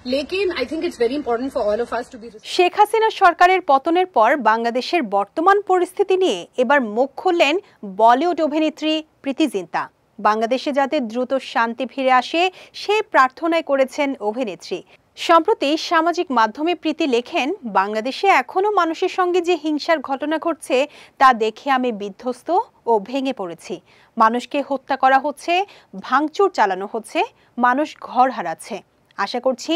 लेकिन I think it's very important for all of us to be. Sheikh Hasina সরকারের পতনের পর বাংলাদেশের বর্তমান পরিস্থিতি নিয়ে এবার মুখ খুললেন বলিউড অভিনেত্রী প্রীতি জিন্তা। বাংলাদেশে যাতে দ্রুত শান্তি ফিরে আসে সেই প্রার্থনাই করেছেন অভিনেত্রী। সম্প্রতি সামাজিক মাধ্যমে প্রীতি লেখেন, বাংলাদেশে এখনো মানুষের সঙ্গে যে হিংসার ঘটনা ঘটছে তা দেখে আমি বিধ্বস্ত ও ভেঙে পড়েছি। মানুষকে হত্যা করা হচ্ছে, ভাঙচুর চালানো হচ্ছে, মানুষ ঘর হারাচ্ছে। আশা করছি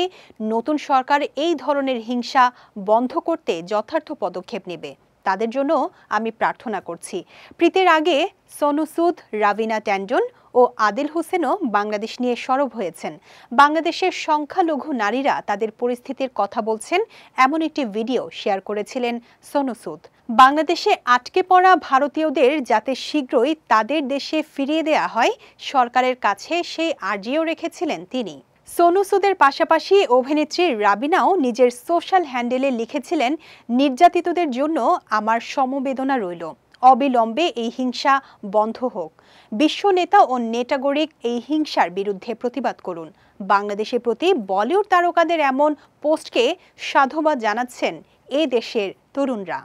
নতুন সরকার এই ধরনের হিংসা বন্ধ করতে যথার্থ পদক্ষেপ নেবে। তাদের জন্য আমি প্রার্থনা করছি। প্রীতির আগে সোনু সুদ, রাবিনা ট্যান্ডন ও আদিল হোসেনও বাংলাদেশ নিয়ে সরব হয়েছেন। বাংলাদেশের সংখ্যালঘু নারীরা তাদের পরিস্থিতির কথা বলছেন, এমন একটি ভিডিও শেয়ার করেছিলেন সোনু সুদ। বাংলাদেশে আটকে পড়া ভারতীয়দের যাতে শীঘ্রই তাদের দেশে ফিরিয়ে দেওয়া হয়, সরকারের কাছে সেই আর্জিও রেখেছিলেন তিনি। সোনু সুদের পাশাপাশি অভিনেত্রী রাবিনাও নিজের সোশ্যাল হ্যান্ডেলে লিখেছিলেন, নির্যাতিতদের জন্য আমার সমবেদনা রইল। অবিলম্বে এই হিংসা বন্ধ হোক। বিশ্ব নেতা ও নেটাগরিক এই হিংসার বিরুদ্ধে প্রতিবাদ করুন। বাংলাদেশের প্রতি বলিউড তারকাদের এমন পোস্টকে সাধুবাদ জানাচ্ছেন এই দেশের তরুণরা।